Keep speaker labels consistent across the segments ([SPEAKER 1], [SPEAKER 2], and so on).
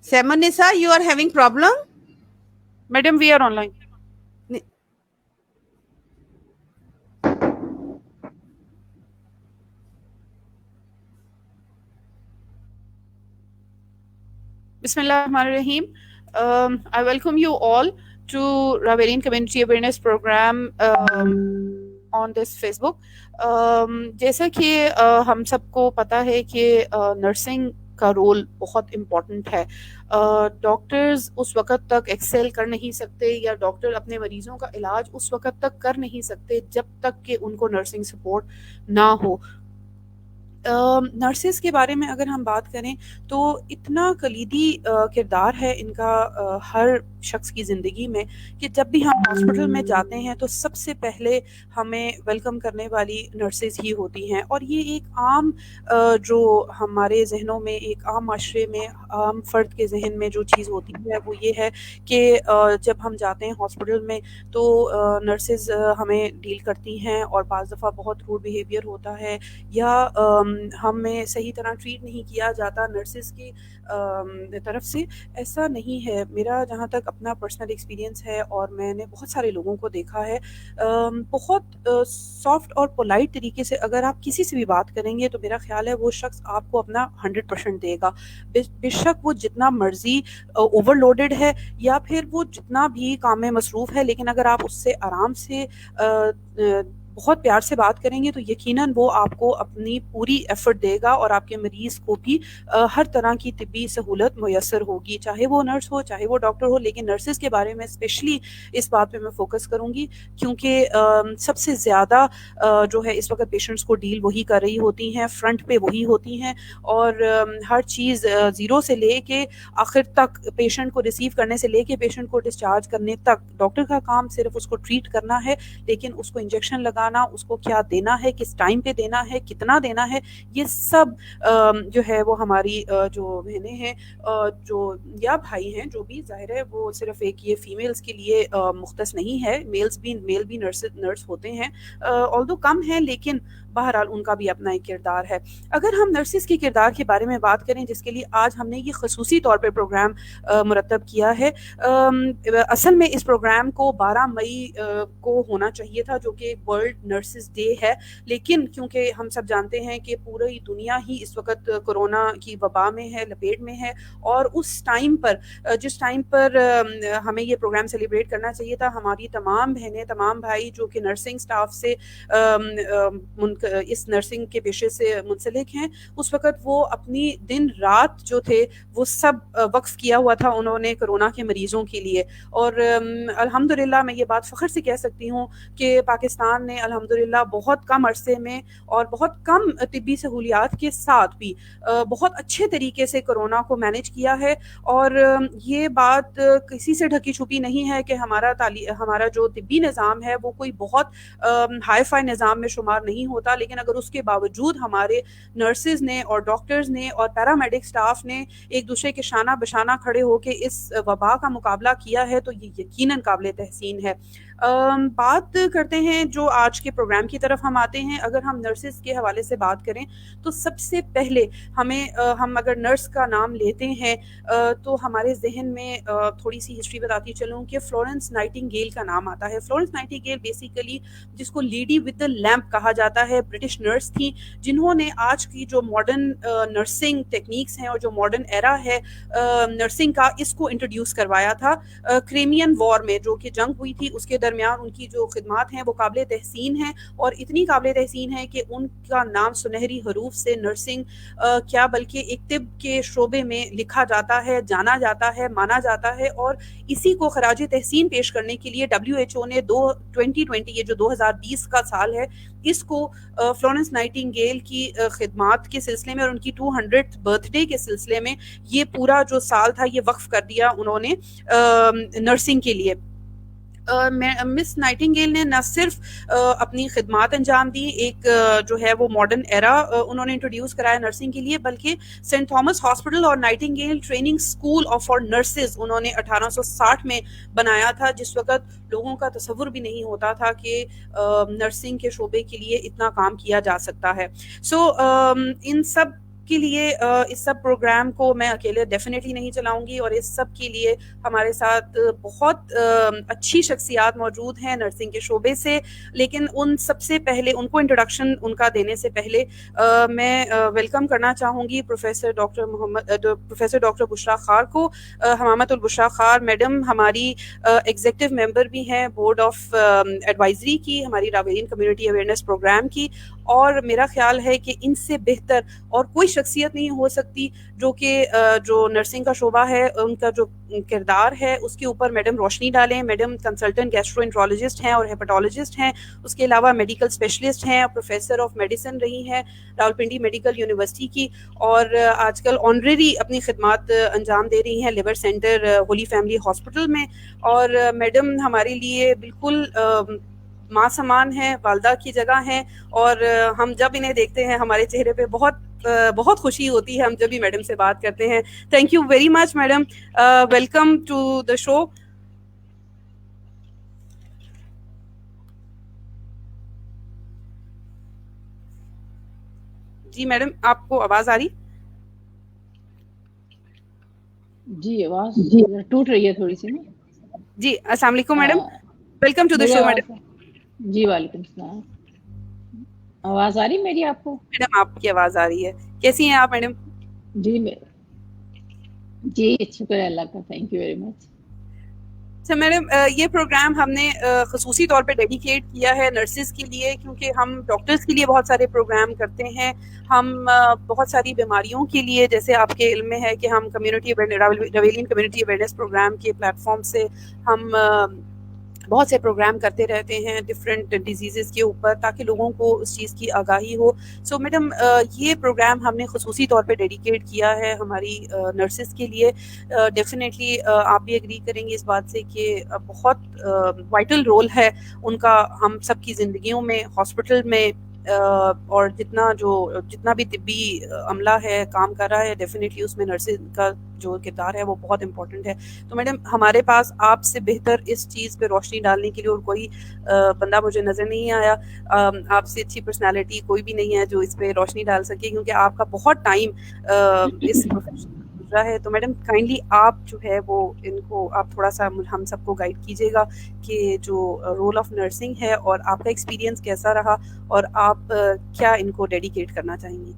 [SPEAKER 1] Samanisa, you are having problem?
[SPEAKER 2] Madam, we are online. Bismillahirrahmanirrahim. I welcome you all to Raverian Community Awareness Program on this Facebook. جیسا کہ ہم سب کو پتہ ہے کہ nursing کا رول بہت امپورٹنٹ ہے. ڈاکٹرز اس وقت تک ایکسیل کر نہیں سکتے یا ڈاکٹر اپنے مریضوں کا علاج اس وقت تک کر نہیں سکتے جب تک کہ ان کو نرسنگ سپورٹ نہ ہو. نرسز کے بارے میں اگر ہم بات کریں تو اتنا کلیدی کردار ہے ان کا ہر شخص کی زندگی میں کہ جب بھی ہم ہاسپٹل میں جاتے ہیں تو سب سے پہلے ہمیں ویلکم کرنے والی نرسز ہی ہوتی ہیں. اور یہ ایک عام جو ہمارے ذہنوں میں ایک عام معاشرے میں عام فرد کے ذہن میں جو چیز ہوتی ہے وہ یہ ہے کہ جب ہم جاتے ہیں ہاسپٹل میں تو نرسز ہمیں ڈیل کرتی ہیں اور بعض دفعہ بہت روڈ بیہیویئر ہوتا ہے یا ہمیں صحیح طرح ٹریٹ نہیں کیا جاتا نرسز کی طرف سے. ایسا نہیں ہے. میرا جہاں تک اپنا پرسنل ایکسپیرینس ہے اور میں نے بہت سارے لوگوں کو دیکھا ہے, بہت سافٹ اور پولائٹ طریقے سے اگر آپ کسی سے بھی بات کریں گے تو میرا خیال ہے وہ شخص آپ کو اپنا 100% دے گا. بے شک وہ جتنا مرضی اوور لوڈڈ ہے یا پھر وہ جتنا بھی کام میں مصروف ہے, لیکن اگر آپ اس سے آرام سے بہت پیار سے بات کریں گے تو یقیناً وہ آپ کو اپنی پوری ایفرٹ دے گا اور آپ کے مریض کو بھی ہر طرح کی طبی سہولت میسر ہوگی, چاہے وہ نرس ہو چاہے وہ ڈاکٹر ہو. لیکن نرسز کے بارے میں اسپیشلی اس بات پہ میں فوکس کروں گی کیونکہ سب سے زیادہ جو ہے اس وقت پیشنٹس کو ڈیل وہی کر رہی ہوتی ہیں, فرنٹ پہ وہی ہوتی ہیں اور ہر چیز زیرو سے لے کے آخر تک پیشنٹ کو ریسیو کرنے سے لے کے پیشنٹ کو ڈسچارج کرنے تک ڈاکٹر کا کام صرف اس کو ٹریٹ کرنا ہے, لیکن اس کو انجیکشن لگانا, اس کو کیا دینا ہے, کس ٹائم پہ دینا ہے, کتنا دینا ہے, یہ سب جو ہے وہ ہماری جو بہنیں ہیں جو یا بھائی ہیں جو بھی, ظاہر ہے وہ صرف ایک یہ فیمیلز کے لیے مختص نہیں ہے, میل بھی نرس ہوتے ہیں, although کم ہیں لیکن بہرحال ان کا بھی اپنا ایک کردار ہے. اگر ہم نرسز کے کردار کے بارے میں بات کریں جس کے لیے آج ہم نے یہ خصوصی طور پہ پروگرام مرتب کیا ہے, اصل میں اس پروگرام کو 12 مئی کو ہونا چاہیے تھا جو کہ ورلڈ نرسز ڈے ہے, لیکن کیونکہ ہم سب جانتے ہیں کہ پوری دنیا ہی اس وقت کورونا کی وبا میں ہے, لپیٹ میں ہے, اور اس ٹائم پر جس ٹائم پر ہمیں یہ پروگرام سیلیبریٹ کرنا چاہیے تھا, ہماری تمام بہنیں تمام بھائی جو کہ نرسنگ سٹاف سے اس نرسنگ کے پیشے سے منسلک ہیں, اس وقت وہ اپنی دن رات جو تھے وہ سب وقف کیا ہوا تھا انہوں نے کورونا کے مریضوں کے لیے. اور الحمدللہ میں یہ بات فخر سے کہہ سکتی ہوں کہ پاکستان نے الحمدللہ بہت کم عرصے میں اور بہت کم طبی سہولیات کے ساتھ بھی بہت اچھے طریقے سے کورونا کو مینیج کیا ہے. اور یہ بات کسی سے ڈھکی چھپی نہیں ہے کہ ہمارا جو طبی نظام ہے وہ کوئی بہت ہائی فائی نظام میں شمار نہیں ہوتا, لیکن اگر اس کے باوجود ہمارے نرسز نے اور ڈاکٹرز نے اور پیرامیڈک سٹاف نے ایک دوسرے کے شانہ بشانہ کھڑے ہو کے اس وبا کا مقابلہ کیا ہے تو یہ یقیناً قابل تحسین ہے. بات کرتے ہیں جو آج کے پروگرام کی طرف ہم آتے ہیں. اگر ہم نرسز کے حوالے سے بات کریں تو سب سے پہلے ہم اگر نرس کا نام لیتے ہیں تو ہمارے ذہن میں تھوڑی سی ہسٹری بتاتی چلوں کہ فلورنس نائٹنگیل کا نام آتا ہے. فلورنس نائٹنگیل بیسیکلی جس کو لیڈی ود دا لیمپ کہا جاتا ہے, برٹش نرس تھیں جنہوں نے آج کی جو ماڈرن نرسنگ ٹیکنیکس ہیں اور جو ماڈرن ایرا ہے نرسنگ کا, اس کو انٹروڈیوس کروایا تھا کریمین وار میں, جو کہ جنگ ہوئی تھی اس کے درمیان. ان کی جو خدمات ہیں وہ قابل تحسین ہیں اور اتنی قابل تحسین ہے کہ ان کا نام سنہری حروف سے نرسنگ کیا بلکہ ایک طب کے شعبے میں لکھا جاتا ہے, جانا جاتا ہے, مانا جاتا ہے. اور اسی کو خراج تحسین پیش کرنے کے لیے WHO نے 2020 یہ جو 2020 کا سال ہے اس کو فلورنس نائٹنگیل کی خدمات کے سلسلے میں اور ان کی 200th برتھ ڈے کے سلسلے میں یہ پورا جو سال تھا یہ وقف کر دیا انہوں نے نرسنگ کے لیے. مس نائٹنگیل نے نہ صرف اپنی خدمات انجام دی, ایک جو ہے وہ ماڈرن ایرا انہوں نے انٹروڈیوس کرایا نرسنگ کے لیے, بلکہ سینٹ تھامس ہاسپٹل اور Nightingale training school for nurses انہوں نے 1860 میں بنایا تھا, جس وقت لوگوں کا تصور بھی نہیں ہوتا تھا کہ نرسنگ کے شعبے کے لیے اتنا کام کیا جا سکتا ہے. ان سب کے لیے اس سب پروگرام کو میں اکیلے ڈیفینیٹلی نہیں چلاؤں گی، اور اس سب کے لیے ہمارے ساتھ بہت اچھی شخصیات موجود ہیں نرسنگ کے شعبے سے. لیکن ان سب سے پہلے ان کو انٹروڈکشن ان کا دینے سے پہلے میں ویلکم کرنا چاہوں گی پروفیسر ڈاکٹر بشرا خار کو. حمامت البشرا خار میڈم ہماری ایگزیکٹو ممبر بھی ہیں بورڈ آف ایڈوائزری کی، ہماری راویلین کمیونٹی اویئرنیس پروگرام کی، اور میرا خیال ہے کہ ان سے بہتر اور کوئی شخصیت نہیں ہو سکتی جو کہ جو نرسنگ کا شعبہ ہے ان کا جو کردار ہے اس کے اوپر میڈم روشنی ڈالیں. میڈم کنسلٹنٹ گیسٹرو انٹرولوجسٹ ہیں اور ہیپاٹالوجسٹ ہیں، اس کے علاوہ میڈیکل اسپیشلسٹ ہیں، پروفیسر آف میڈیسن رہی ہیں راولپنڈی میڈیکل یونیورسٹی کی، اور آج کل آنریری اپنی خدمات انجام دے رہی ہیں liver centre Holy Family Hospital میں. اور میڈم ہمارے لیے بالکل ماں سمان ہیں، والدہ کی جگہ ہیں، اور ہم جب انہیں دیکھتے ہیں ہمارے چہرے پہ بہت خوشی ہوتی ہے ہم جب بھی میڈم سے بات کرتے ہیں. Thank you very much madam, welcome to the show. جی میڈم آپ کو آواز آ رہی؟
[SPEAKER 3] جی آواز ٹوٹ رہی ہے تھوڑی سی نا.
[SPEAKER 2] جی السلام علیکم madam, welcome to the show madam.
[SPEAKER 3] جی وعلیکم السلام. آواز آ رہی میری آپ کو؟
[SPEAKER 2] میڈم آپ کی آواز آ رہی ہے. کیسی ہیں آپ میڈم؟
[SPEAKER 3] جی شکر ہے اللہ کا، تھینک یو ویری مچ.
[SPEAKER 2] اچھا میڈم، یہ پروگرام ہم نے خصوصی طور پہ ڈیڈیکیٹ کیا ہے نرسز کے لیے، کیونکہ ہم ڈاکٹرز کے لیے بہت سارے پروگرام کرتے ہیں. ہم بہت ساری بیماریوں کے لیے، جیسے آپ کے علم میں ہے کہ ہم راویلین کمیونٹی اویئرنیس پروگرام کے پلیٹ فارم سے ہم بہت سے پروگرام کرتے رہتے ہیں ڈفرینٹ ڈیزیزز کے اوپر، تاکہ لوگوں کو اس چیز کی آگاہی ہو. سو میڈم یہ پروگرام ہم نے خصوصی طور پہ ڈیڈیکیٹ کیا ہے ہماری نرسز کے لیے. ڈیفینیٹلی آپ بھی ایگری کریں گے اس بات سے کہ بہت وائٹل رول ہے ان کا ہم سب کی زندگیوں میں، ہاسپٹل میں، اور جتنا بھی طبی عملہ ہے کام کر رہا ہے، ڈیفینیٹلی اس میں نرسنگ کا جو کردار ہے وہ بہت امپورٹنٹ ہے. تو میڈم ہمارے پاس آپ سے بہتر اس چیز پہ روشنی ڈالنے کے لیے اور کوئی بندہ مجھے نظر نہیں آیا. آپ سے اچھی پرسنالٹی کوئی بھی نہیں ہے جو اس پہ روشنی ڈال سکے، کیونکہ آپ کا بہت ٹائم اس پروفیشن گزرا ہے. تو میڈم کائنڈلی آپ جو ہے وہ ان کو آپ تھوڑا سا ہم سب کو گائیڈ کیجیے گا کہ جو رول آف نرسنگ ہے اور آپ کا ایکسپیرینس کیسا رہا، اور آپ کیا ان کو ڈیڈیکیٹ کرنا چاہیں گی.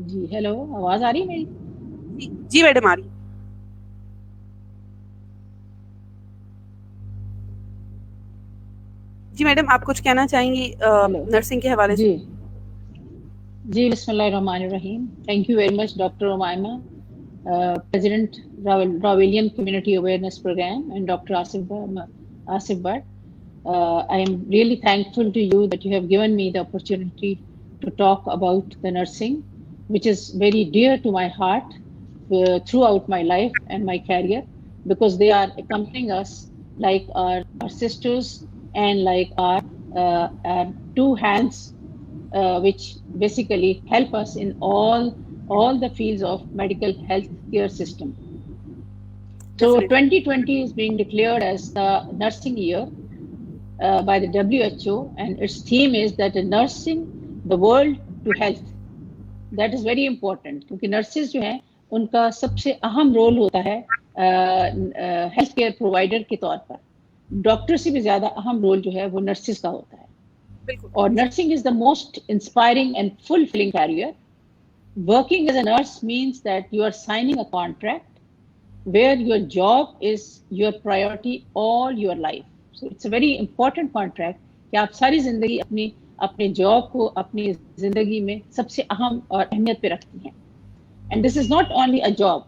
[SPEAKER 3] جی ہیلو، آواز آ رہی ہے میری؟
[SPEAKER 2] جی میڈم آ رہی. جی میڈم آپ کچھ کہنا چاہیں گی نرسنگ کے حوالے سے؟
[SPEAKER 3] جی بسم اللہ الرحمن الرحیم. Thank you very much doctor Amaima, president راویلین community awareness programme, and doctor Asif Butt. I am really thankful to you that you have given me the opportunity to talk about the nursing, which is very dear to my heart throughout my life and my career, because they are accompanying us like our sisters and like our two hands, which basically help us in all the fields of medical health care system. So 2020 is being declared as the nursing year by the WHO, and its theme is that nursing the world to health. That is very important, کیونکہ nurses جو ہیں ان کا سب سے اہم role ہوتا ہے health care provider کے طور پر. ڈاکٹر سے بھی زیادہ اہم رول جو ہے وہ نرسز کا ہوتا ہے. اور nursing is the most inspiring and fulfilling career. Working as a nurse means that you are signing a contract where your job is your priority all your life. So it's a very important contract کہ آپ ساری زندگی اپنے job کو اپنی زندگی میں سب سے اہم اور اہمیت پہ رکھتی ہیں. And this is not only a job,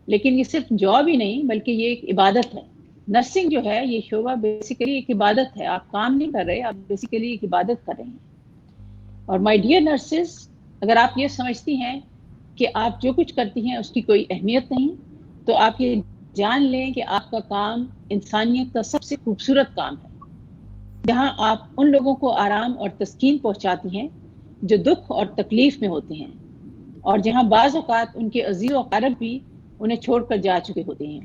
[SPEAKER 3] لیکن یہ صرف جاب ہی نہیں بلکہ یہ ایک عبادت ہے. نرسنگ جو ہے یہ شعبہ بیسیکلی ایک عبادت ہے. آپ کام نہیں کر رہے، آپ بیسیکلی ایک عبادت کر رہے ہیں. اور مائی ڈیئر نرسز، اگر آپ یہ سمجھتی ہیں کہ آپ جو کچھ کرتی ہیں اس کی کوئی اہمیت نہیں، تو آپ یہ جان لیں کہ آپ کا کام انسانیت کا سب سے خوبصورت کام ہے، جہاں آپ ان لوگوں کو آرام اور تسکین پہنچاتی ہیں جو دکھ اور تکلیف میں ہوتے ہیں. اور جہاں بعض اوقات ان کے عزیز و اقارب بھی انہیں چھوڑ کر جا چکے ہوتے ہیں۔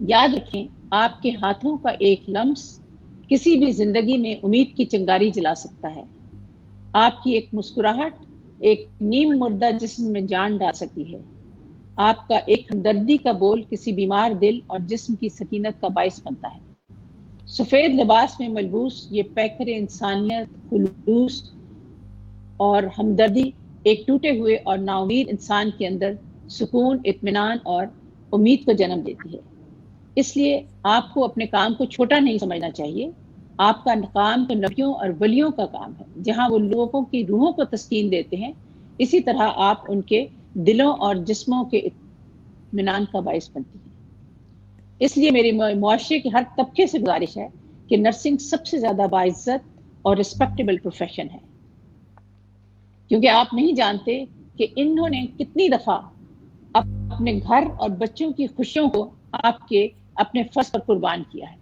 [SPEAKER 3] یاد رکھیں، آپ کے ہاتھوں کا ایک لمس کسی بھی زندگی میں امید کی چنگاری جلا سکتا ہے۔ آپ کی ایک مسکراہٹ ایک نیم مردہ جسم میں جان ڈال سکتی ہے۔ آپ کا ایک ہمدردی کا بول کسی بیمار دل اور جسم کی سکینت کا باعث بنتا ہے۔ سفید لباس میں ملبوس یہ پیکر انسانیت، خلوص اور ہمدردی ایک ٹوٹے ہوئے اور ناامید انسان کے اندر سکون، اطمینان اور امید کو جنم دیتی ہے۔ اس لیے آپ کو اپنے کام کو چھوٹا نہیں سمجھنا چاہیے۔ آپ کا کام تو نبیوں اور ولیوں کا کام ہے، جہاں وہ لوگوں کی روحوں کو تسکین دیتے ہیں، اسی طرح آپ ان کے دلوں اور جسموں کے اطمینان کا باعث بنتی ہیں۔ اس لیے میری معاشرے کے ہر طبقے سے گزارش ہے کہ نرسنگ سب سے زیادہ باعزت اور رسپیکٹیبل پروفیشن ہے، کیونکہ آپ نہیں جانتے کہ انہوں نے کتنی دفعہ اپنے گھر اور بچوں کی خوشیوں کو آپ کے اپنے فرض پر قربان کیا ہے۔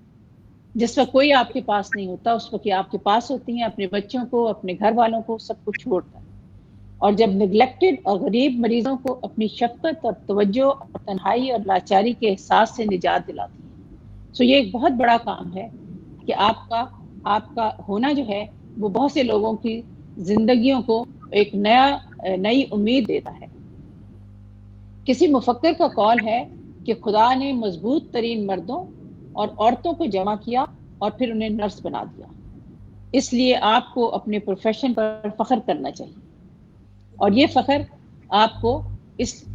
[SPEAKER 3] جس وقت کوئی آپ کے پاس نہیں ہوتا، اس وقت آپ کے پاس ہوتی ہیں، اپنے بچوں کو، اپنے گھر والوں کو، سب کچھ چھوڑ کر، اور جب نیگلیکٹڈ اور غریب مریضوں کو اپنی شفقت اور توجہ اور تنہائی اور لاچاری کے احساس سے نجات دلاتی ہیں۔ سو یہ ایک بہت بڑا کام ہے کہ آپ کا ہونا جو ہے وہ بہت سے لوگوں کی زندگیوں کو ایک نئی امید دیتا ہے۔ کسی مفکر کا قول ہے کہ خدا نے مضبوط ترین مردوں اور عورتوں کو جمع کیا اور پھر انہیں نرس بنا دیا۔ اس لیے آپ کو اپنے پروفیشن پر فخر کرنا چاہیے، اور یہ فخر آپ کو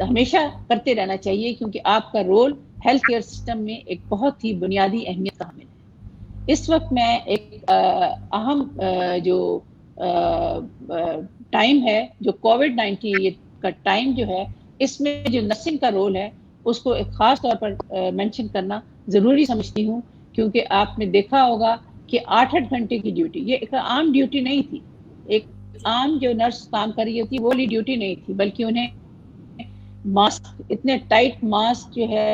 [SPEAKER 3] ہمیشہ کرتے رہنا چاہیے، کیونکہ آپ کا رول ہیلتھ کیئر سسٹم میں ایک بہت ہی بنیادی اہمیت کا حامل ہے۔ اس وقت میں ایک اہم جو ٹائم ہے، جو کووڈ-19 کا ٹائم جو ہے، اس میں جو نرسنگ کا رول ہے اس کو ایک خاص طور پر مینشن کرنا ضروری سمجھتی ہوں، کیونکہ آپ نے دیکھا ہوگا کہ 8-8 گھنٹے کی ڈیوٹی، یہ ایک عام ڈیوٹی نہیں تھی۔ ایک عام جو نرس کام کر رہی ہوتی وہ والی ڈیوٹی نہیں تھی، بلکہ انہیں ماسک، اتنے ٹائٹ ماسک جو ہے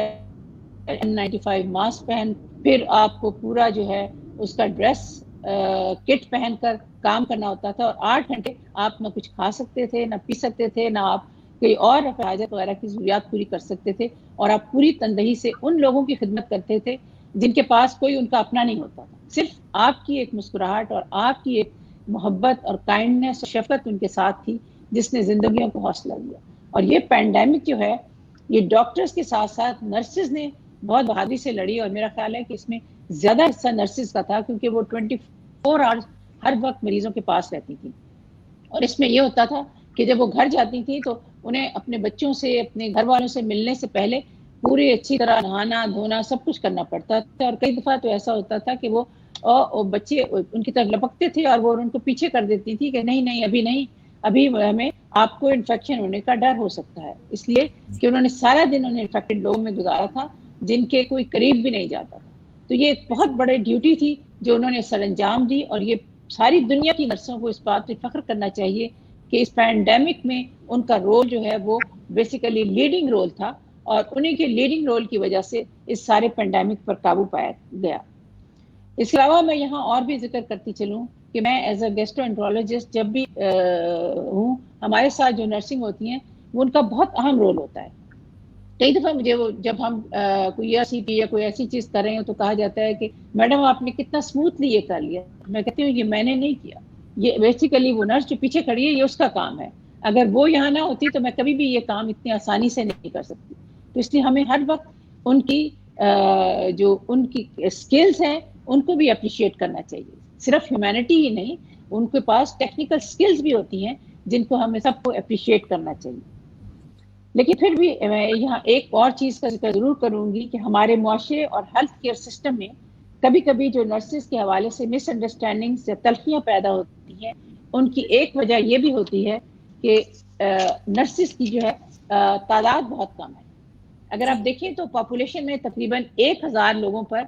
[SPEAKER 3] N95 ماسک پہن، پھر آپ کو پورا جو ہے اس کا ڈریس کٹ پہن کر کام کرنا ہوتا تھا، اور 8 گھنٹے آپ نہ کچھ کھا سکتے تھے، نہ پی سکتے تھے، نہ آپ کوئی اور حاجت وغیرہ کی ضروریات پوری کر سکتے تھے، اور آپ پوری تندہی سے ان لوگوں کی خدمت کرتے تھے جن کے پاس کوئی ان کا اپنا نہیں ہوتا تھا۔ صرف آپ کی ایک مسکراہٹ اور آپ کی ایک محبت اور کائنڈنس اور شفقت ان کے ساتھ تھی، جس نے زندگیوں کو حوصلہ دیا۔ اور یہ پینڈیمک جو ہے، یہ ڈاکٹرز کے ساتھ ساتھ نرسز نے بہت بہادری سے لڑی، اور میرا خیال ہے کہ اس میں زیادہ حصہ نرسز کا تھا، کیونکہ وہ 24 آورز ہر وقت مریضوں کے پاس رہتی تھیں۔ اور اس میں یہ ہوتا تھا کہ جب وہ گھر جاتی تھیں تو انہیں اپنے بچوں سے، اپنے گھر والوں سے ملنے سے پہلے پوری اچھی طرح نہانا دھونا سب کچھ کرنا پڑتا تھا، اور کئی دفعہ تو ایسا ہوتا تھا کہ وہ بچے ان کی طرف لپکتے تھے اور وہ ان کو پیچھے کر دیتی تھی کہ نہیں نہیں ابھی نہیں، ابھی ہمیں آپ کو انفیکشن ہونے کا ڈر ہو سکتا ہے، اس لیے کہ انہوں نے سارا دن انہیں انفیکٹڈ لوگوں میں گزارا تھا جن کے کوئی قریب بھی نہیں جاتا تھا۔ تو یہ ایک بہت بڑی ڈیوٹی تھی جو انہوں نے سر انجام دی، اور یہ ساری دنیا کی نرسوں کو اس بات پہ فخر کرنا چاہیے کہ اس پینڈیمک میں ان کا رول جو ہے وہ بیسیکلی لیڈنگ رول تھا، اور انہیں کے لیڈنگ رول کی وجہ سے اس سارے پینڈیمک پر قابو پایا گیا۔ اس کے علاوہ میں یہاں اور بھی ذکر کرتی چلوں کہ میں ایز اے گیسٹرو-انٹرولوجسٹ جب بھی ہوں، ہمارے ساتھ جو نرسنگ ہوتی ہیں وہ ان کا بہت اہم رول ہوتا ہے۔ کئی دفعہ مجھے جب ہم کوئی RCT یا کوئی ایسی چیز کر رہے ہیں تو کہا جاتا ہے کہ میڈم آپ نے کتنا اسموتھلی یہ کر لیا۔ میں کہتی ہوں یہ میں نے نہیں کیا، یہ بیسیکلی وہ نرس جو پیچھے کھڑی ہے یہ اس کا کام ہے، اگر وہ یہاں نہ ہوتی تو میں کبھی بھی یہ کام اتنی آسانی سے نہیں کر سکتی۔ تو اس لیے ہمیں ہر وقت ان کی جو ان کی اسکلز ہیں ان کو بھی اپریشیٹ کرنا چاہیے، صرف ہیومینٹی ہی نہیں، ان کے پاس ٹیکنیکل اسکلز بھی ہوتی ہیں جن کو ہمیں سب کو اپریشیٹ کرنا چاہیے۔ لیکن پھر بھی میں یہاں ایک اور چیز کا ذکر ضرور کروں گی کہ ہمارے معاشرے اور ہیلتھ کیئر سسٹم میں کبھی کبھی جو نرسز کے حوالے سے مس انڈرسٹینڈنگز یا تلخیاں پیدا ہوتی ہیں، ان کی ایک وجہ یہ بھی ہوتی ہے کہ نرسز کی جو ہے تعداد بہت کم ہے۔ اگر آپ دیکھیں تو پاپولیشن میں تقریباً 1000 لوگوں پر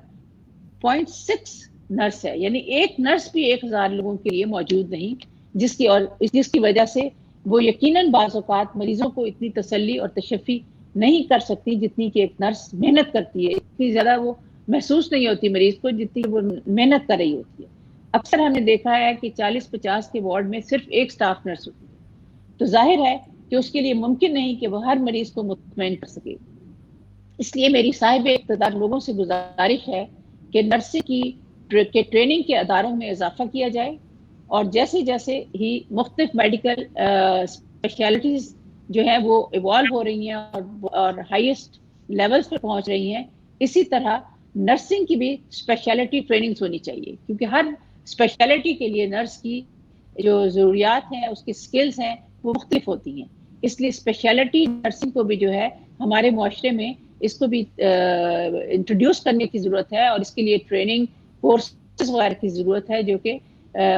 [SPEAKER 3] 0.6 نرس ہے، یعنی ایک نرس بھی 1000 لوگوں کے لیے موجود نہیں، جس کی وجہ سے وہ یقیناً بعض اوقات مریضوں کو اتنی تسلی اور تشفی نہیں کر سکتی جتنی کہ ایک نرس محنت کرتی ہے، اتنی زیادہ وہ محسوس نہیں ہوتی مریض کو جتنی وہ محنت کر رہی ہوتی ہے۔ اکثر ہم نے دیکھا ہے کہ 40-50 کے وارڈ میں صرف ایک سٹاف نرس ہوتی ہے، تو ظاہر ہے کہ اس کے لیے ممکن نہیں کہ وہ ہر مریض کو مطمئن کر سکے. اس لیے میری صاحب اقتدار لوگوں سے گزارش ہے کہ نرسنگ کی ٹریننگ کے اداروں میں اضافہ کیا جائے, اور جیسے جیسے ہی مختلف میڈیکل اسپیشلٹیز جو ہیں وہ ایوالو ہو رہی ہیں اور ہائیسٹ لیولز پہ پہنچ رہی ہیں, اسی طرح نرسنگ کی بھی اسپیشلٹی ٹریننگز ہونی چاہیے, کیونکہ ہر اسپیشلٹی کے لیے نرس کی جو ضروریات ہیں, اس کی سکلز ہیں, وہ مختلف ہوتی ہیں. اس لیے اسپیشلٹی نرسنگ کو بھی جو ہے ہمارے معاشرے میں اس کو بھی انٹروڈیوس کرنے کی ضرورت ہے, اور اس کے لیے ٹریننگ کورسز وغیرہ کی ضرورت ہے جو کہ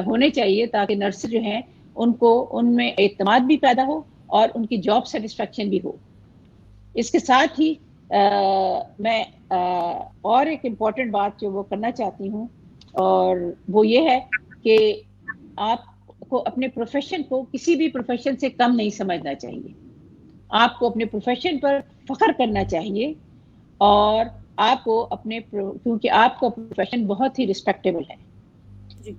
[SPEAKER 3] ہونے چاہیے, تاکہ نرس جو ہیں ان میں اعتماد بھی پیدا ہو اور ان کی جاب سیٹسفیکشن بھی ہو. اس کے ساتھ ہی میں اور ایک امپورٹنٹ بات جو وہ کرنا چاہتی ہوں, اور وہ یہ ہے کہ آپ کو اپنے پروفیشن کو کسی بھی پروفیشن سے کم نہیں سمجھنا چاہیے. آپ کو اپنے پروفیشن پر فخر کرنا چاہیے, اور آپ کو کیونکہ آپ کا پروفیشن بہت ہی ریسپیکٹیبل ہے.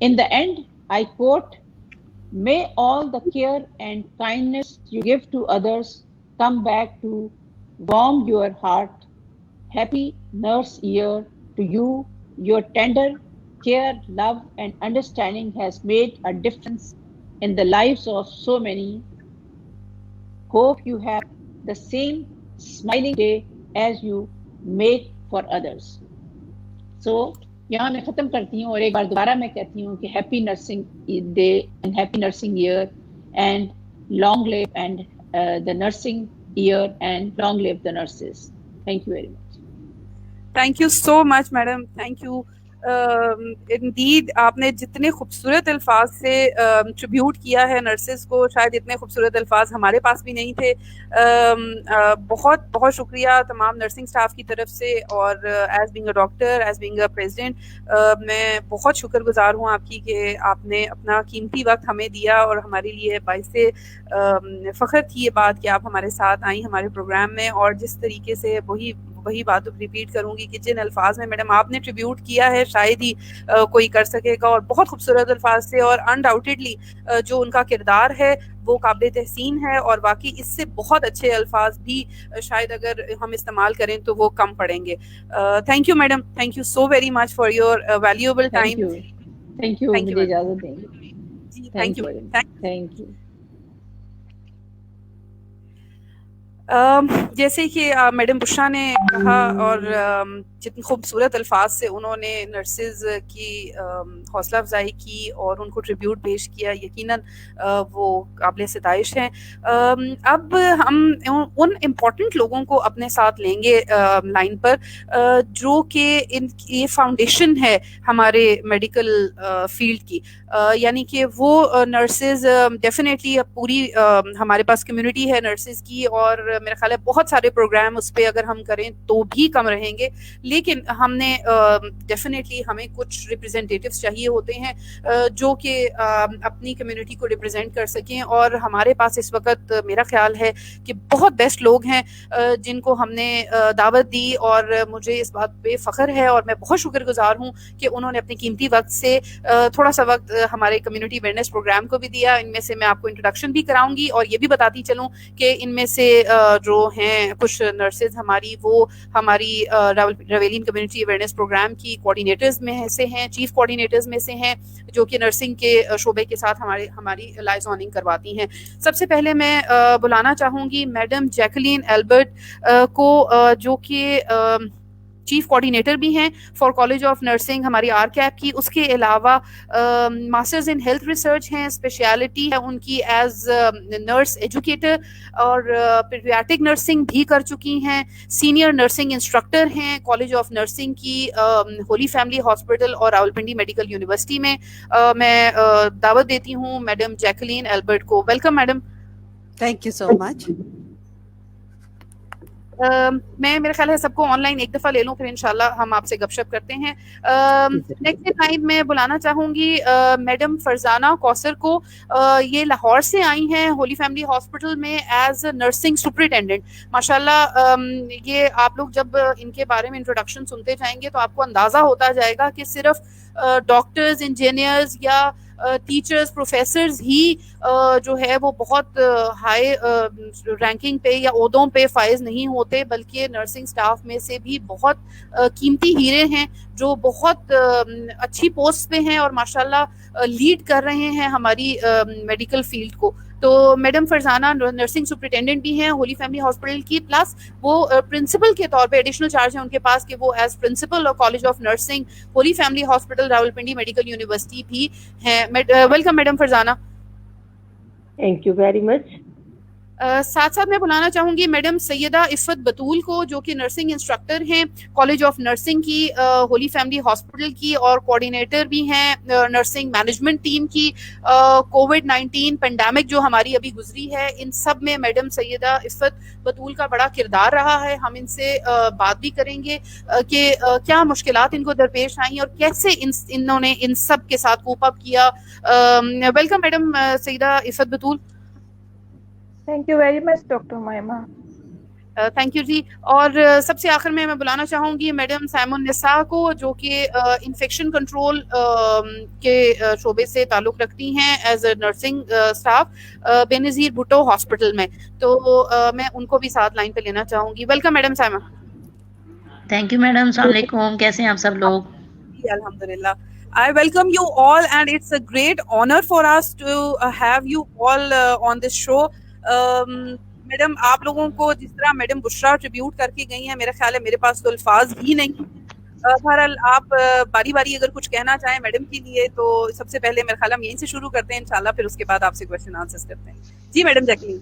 [SPEAKER 3] In the end, I quote, "May all the care and kindness you give to others come back to warm your heart. Happy Nurse Year to you. Your tender care, love and understanding has made a difference in the lives of so many. Hope you have the same smiling day as you make for others." So, یہاں میں ختم کرتی ہوں, اور ایک بار دوبارہ میں کہتی ہوں کہ happy nursing day and happy nursing year, and long live and the nursing year, and long live the nurses. Thank you very much.
[SPEAKER 2] Thank you so much madam, thank you. Indeed آپ نے جتنے خوبصورت الفاظ سے tribute کیا ہے nurses کو, شاید اتنے خوبصورت الفاظ ہمارے پاس بھی نہیں تھے. بہت بہت شکریہ تمام نرسنگ سٹاف کی طرف سے, اور as being a doctor, as being a president, میں بہت شکر گزار ہوں آپ کی کہ آپ نے اپنا قیمتی وقت ہمیں دیا, اور ہمارے لیے باعث فخر تھی یہ بات کہ آپ ہمارے ساتھ آئیں ہمارے پروگرام میں. اور جس طریقے سے وہی بات ریپیٹ کروں گی کہ جن الفاظ میں میڈم آپ نے ٹریبیوٹ کیا ہے شاید ہی کوئی کر سکے گا, اور بہت خوبصورت الفاظ سے, اور انڈاؤٹیڈلی جو ان کا کردار ہے وہ قابل تحسین ہے, اور واقعی اس سے بہت اچھے الفاظ بھی شاید اگر ہم استعمال کریں تو وہ کم پڑیں گے. Thank you madam, thank you so very much for your valuable time.
[SPEAKER 3] Thank you, مجھے اجازت دیں گے.
[SPEAKER 2] جی تھینک یو.
[SPEAKER 3] Thank you.
[SPEAKER 2] جیسے کہ میڈم بشرا نے کہا, اور جتنی خوبصورت الفاظ سے انہوں نے نرسز کی حوصلہ افزائی کی اور ان کو ٹریبیوٹ پیش کیا, یقیناً وہ قابل ستائش ہیں. اب ہم ان امپورٹنٹ لوگوں کو اپنے ساتھ لیں گے لائن پر, جو کہ یہ فاؤنڈیشن ہے ہمارے میڈیکل فیلڈ کی. یعنی کہ وہ نرسز ڈیفینیٹلی پوری ہمارے پاس کمیونٹی ہے نرسز کی, اور میرا خیال ہے بہت سارے پروگرام اس پہ اگر ہم کریں تو بھی کم رہیں گے, لیکن ہم نے ڈیفینیٹلی ہمیں کچھ ریپرزینٹیٹیوز چاہیے ہوتے ہیں جو کہ اپنی کمیونٹی کو ریپرزینٹ کر سکیں. اور ہمارے پاس اس وقت میرا خیال ہے کہ بہت بیسٹ لوگ ہیں جن کو ہم نے دعوت دی, اور مجھے اس بات پہ فخر ہے, اور میں بہت شکر گزار ہوں کہ انہوں نے اپنے قیمتی وقت سے تھوڑا سا وقت ہمارے کمیونٹی اویئرنیس پروگرام کو بھی دیا. ان میں سے میں آپ کو انٹروڈکشن بھی کراؤں گی, اور یہ بھی بتاتی چلوں کہ ان میں سے جو ہیں کچھ نرسز ہماری وہ ہماری راویلین کمیونٹی اویئرنیس پروگرام کی کوآرڈینیٹرز میں سے ہیں, چیف کوآرڈینیٹرز میں سے ہیں, جو کہ نرسنگ کے شعبے کے ساتھ ہماری لائزوننگ کرواتی ہیں. سب سے پہلے میں بلانا چاہوں گی میڈم جیکلین ایلبرٹ کو, جو کہ چیف کوآرڈینیٹر بھی ہیں فار کالج آف نرسنگ ہماری آر کیپ کی. اس کے علاوہ ماسٹرز ان ہیلتھ ریسرچ ہیں, اسپیشلٹی ہے ان کی ایز نرس ایجوکیٹر, اور پیڈیاٹرک نرسنگ بھی کر چکی ہیں, سینئر نرسنگ انسٹرکٹر ہیں کالج آف نرسنگ کی ہولی فیملی ہاسپٹل اور راولپنڈی میڈیکل یونیورسٹی میں. میں دعوت دیتی ہوں میڈم جیکلین ایلبرٹ کو. Welcome madam.
[SPEAKER 1] Thank you so much.
[SPEAKER 2] میں میرا خیال ہے سب کو آن لائن ایک دفعہ لے لوں, پھر انشاءاللہ ہم آپ سے گپ شپ کرتے ہیں. نیکسٹ ٹائم میں بلانا چاہوں گی میڈم فرزانہ کوثر کو. یہ لاہور سے آئی ہیں ہولی فیملی ہاسپٹل میں ایز نرسنگ سپرنٹینڈنٹ. ماشاءاللہ یہ آپ لوگ جب ان کے بارے میں انٹروڈکشن سنتے جائیں گے تو آپ کو اندازہ ہوتا جائے گا کہ صرف ڈاکٹرز, انجینئرز یا ٹیچرز پروفیسرز ہی جو ہے وہ بہت ہائی رینکنگ پہ یا عہدوں پہ فائز نہیں ہوتے، بلکہ نرسنگ سٹاف میں سے بھی بہت قیمتی ہیرے ہیں جو بہت اچھی پوسٹ پہ ہیں اور ماشاءاللہ لیڈ کر رہے ہیں ہماری میڈیکل فیلڈ کو. تو میڈم فرزانہ نرسنگ سپرنٹینڈنٹ بھی ہیں ہولی فیملی ہاسپٹل کی، پلس وہ پرنسپل کے طور پہ ایڈیشنل چارج ہے ان کے پاس کہ وہ ایز پرنسپل اور college of nursing Holy Family Hospital Rawalpindi Medical University بھی ہیں. Welcome madam Farzana.
[SPEAKER 4] Thank you very much.
[SPEAKER 2] ساتھ ساتھ میں بلانا چاہوں گی میڈم سیدہ عفت بطول کو، جو کہ نرسنگ انسٹرکٹر ہیں کالج آف نرسنگ کی ہولی فیملی ہاسپٹل کی، اور کوآرڈینیٹر بھی ہیں نرسنگ مینجمنٹ ٹیم کی. کووڈ-19 پینڈیمک جو ہماری ابھی گزری ہے، ان سب میں میڈم سیدہ عفت بطول کا بڑا کردار رہا ہے. ہم ان سے بات بھی کریں گے کہ کیا مشکلات ان کو درپیش آئیں اور کیسے انہوں نے ان سب کے ساتھ کوپ اپ کیا. Welcome madam Syeda Iffat Batool.
[SPEAKER 5] Thank you very much doctor Maima.
[SPEAKER 2] Thank you جی. اور سب سے آخر میں بلانا چاہوں گی میڈم سائمن نساء کو، جو کہ انفیکشن کنٹرول کے شعبے سے تعلق رکھتی ہیں ایز اے نرسنگ اسٹاف بے نظیر بھٹو ہاسپٹل میں. تو میں ان کو بھی ساتھ لائن پہ لینا چاہوں گی. Welcome madam Saima.
[SPEAKER 6] Thank you madam. السلام علیکم. کیسے ہیں آپ سب لوگ؟
[SPEAKER 2] جی الحمدللہ. I welcome you all and it's a great honor for us to have you all on this show. Madam آپ لوگوں کو جس طرح میڈم بشرا ٹریبیوٹ کر کے گئی ہیں، میرا خیال ہے میرے پاس تو الفاظ ہی نہیں. بہرحال آپ باری باری اگر کچھ کہنا چاہیں میڈم کے لیے تو سب سے پہلے میرا خیال ہم یہیں سے شروع کرتے ہیں انشاءاللہ، پھر اس کے بعد آپ سے کویشچن آنسرز کرتے ہیں. جی میڈم جیکلین.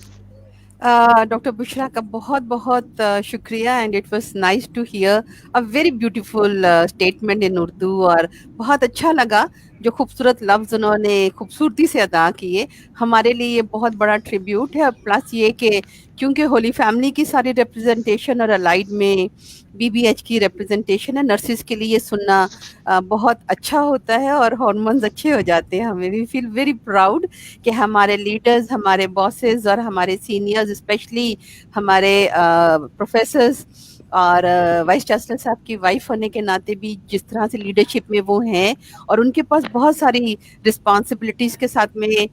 [SPEAKER 1] ڈاکٹر بشرا کا بہت بہت شکریہ and it was nice to hear a very beautiful statement in Urdu, اور بہت اچھا لگا جو خوبصورت لفظ انہوں نے خوبصورتی سے ادا کیے. ہمارے لیے یہ بہت بڑا ٹریبیوٹ ہے، پلس یہ کہ کیونکہ ہولی فیملی کی ساری ریپرزنٹیشن اور الائڈ میں بی بی ایچ کی ریپرزنٹیشن ہے، نرسز کے لیے یہ سننا بہت اچھا ہوتا ہے اور ہارمونز اچھے ہو جاتے ہیں. ہمیں وی فیل ویری پراؤڈ کہ ہمارے لیڈرز، ہمارے باسز اور ہمارے سینئرز، اسپیشلی ہمارے پروفیسرز اور وائس چانسلر صاحب کی وائف ہونے کے ناطے بھی جس طرح سے لیڈرشپ میں وہ ہیں اور ان کے پاس بہت ساری رسپانسبلٹیز کے ساتھ میں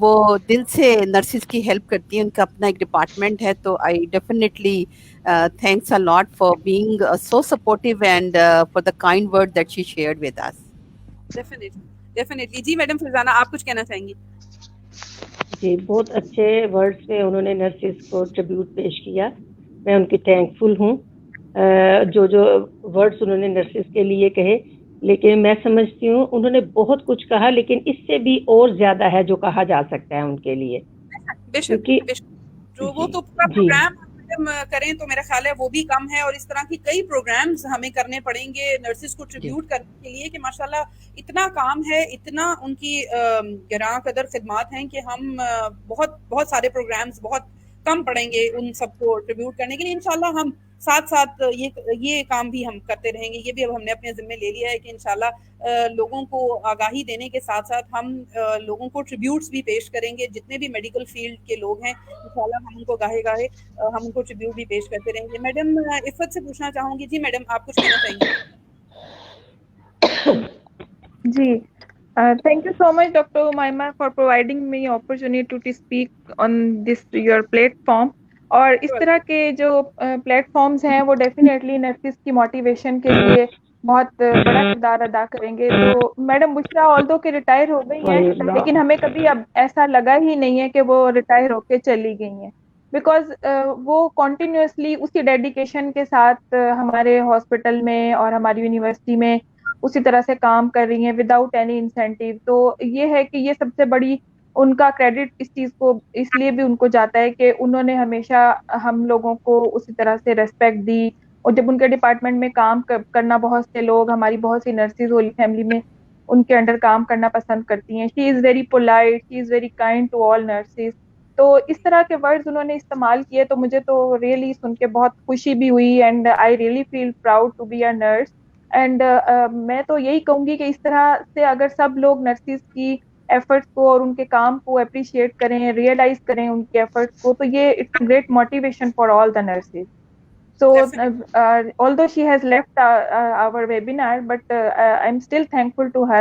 [SPEAKER 1] وہ دل سے نرسز کی ہیلپ کرتی ہیں. ان کا اپنا ایک ڈپارٹمنٹ ہے. تو I definitely thanks a lot for being so supportive and for the kind word that she shared with us.
[SPEAKER 2] Definitely. جی میڈم فرزانہ آپ کچھ کہنا چاہیں گی؟
[SPEAKER 4] جی بہت اچھے ورڈز میں انہوں نے نرسز کو ٹریبیوٹ پیش کیا. میں ان کی تھینک فل ہوں جو ورڈز انہوں نے نرسز کے لیے کہے. لیکن میں سمجھتی ہوں انہوں نے بہت کچھ کہا، لیکن اس سے بھی اور زیادہ ہے جو کہا جا سکتا ہے ان کے لیے.
[SPEAKER 2] جو وہ تو پورا پروگرام کریں تو میرا خیال ہے وہ بھی کم ہے، اور اس طرح کی کئی پروگرامز ہمیں کرنے پڑیں گے نرسز کو ٹریبیوٹ کرنے کے لیے کہ ماشاءاللہ اتنا کام ہے، اتنا ان کی گراں قدر خدمات ہیں کہ ہم بہت بہت سارے پروگرامز بہت کم پڑیں گے ان سب کو ٹریبیوٹ کرنے کے لیے. انشاءاللہ ہم ساتھ ساتھ یہ کام بھی ہم کرتے رہیں گے. یہ بھی اب ہم نے اپنے ذمہ لے لیا ہے کہ انشاءاللہ لوگوں کو آگاہی دینے کے ساتھ ساتھ ہم لوگوں کو ٹریبیوٹس بھی پیش کریں گے. جتنے بھی میڈیکل فیلڈ کے لوگ ہیں انشاءاللہ ہم ان کو گاہے گاہے ہم ان کو ٹریبیوٹ بھی پیش کرتے رہیں گے. میڈم عفت سے پوچھنا چاہوں گی. جی میڈم آپ کچھ کہنا چاہیں گے؟
[SPEAKER 5] جی thank you so much Dr. Umaima for providing me opportunity to speak on this your platform. اور اس طرح کے جو پلیٹ فارمز ہیں وہ ڈیفینیٹلی نرسز کی موٹیویشن کے لیے بہت بڑا کردار ادا کریں گے. تو میڈم بشرا آلدو کہ ریٹائر ہو گئی ہیں، لیکن ہمیں کبھی اب ایسا لگا ہی نہیں ہے کہ وہ ریٹائر ہو کے چلی گئی ہیں، بیکاز وہ کنٹینیوسلی اسی ڈیڈیکیشن کے ساتھ ہمارے ہاسپٹل میں اور ہماری یونیورسٹی میں اسی طرح سے کام کر رہی ہیں وداؤٹ اینی انسینٹیو. تو یہ ہے کہ یہ سب سے بڑی ان کا کریڈٹ اس چیز کو اس لیے بھی ان کو جاتا ہے کہ انہوں نے ہمیشہ ہم لوگوں کو اسی طرح سے ریسپیکٹ دی. اور جب ان کے ڈپارٹمنٹ میں کام کرنا بہت سے لوگ، ہماری بہت سی نرسز ہولی فیملی میں ان کے انڈر کام کرنا پسند کرتی ہیں. She is very polite, she is very kind to all nurses. تو اس طرح کے ورڈز انہوں نے استعمال کیے تو مجھے تو ریئلی سن کے بہت خوشی بھی ہوئی and I really feel proud to be a nurse. And میں تو یہی کہوں گی کہ اس طرح سے اگر سب لوگ نرسز کی ایفرٹس کو اور ان کے کام کو اپریشیٹ کریں، ریئلائز کریں ان کے ایفرٹس کو، تو یہ it's a great motivation for all the nurses. So although she has left our webinar, but I'm still thankful to her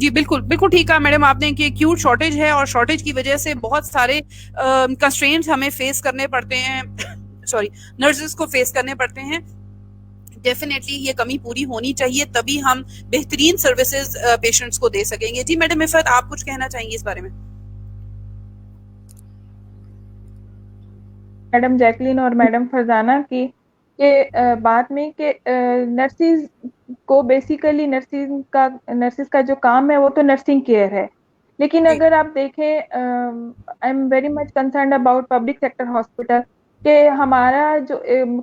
[SPEAKER 2] جی بالکل بالکل ٹھیک کہا میڈم آپ نے کہ ایکیوٹ شارٹیج ہے اور شارٹیج کی وجہ سے بہت سارے کنسٹرینٹس ہمیں فیس کرنے پڑتے ہیں سوری نرسز کو فیس کرنے پڑتے ہیں. ڈیفینیٹلی یہ کمی پوری ہونی چاہیے تبھی ہم بہترین سروسز پیشنٹس کو دے سکیں گے. جی میڈم عفت آپ کچھ کہنا چاہیں گے اس بارے میں؟
[SPEAKER 5] میڈم جیکلین اور میڈم فرزانہ کی کہ بات میں کہ نرسز کو بیسیکلی نرسز کا جو کام ہے وہ تو نرسنگ کیئر ہے. لیکن اگر آپ دیکھیں I am very much concerned about public sector hospital کہ ہمارا جو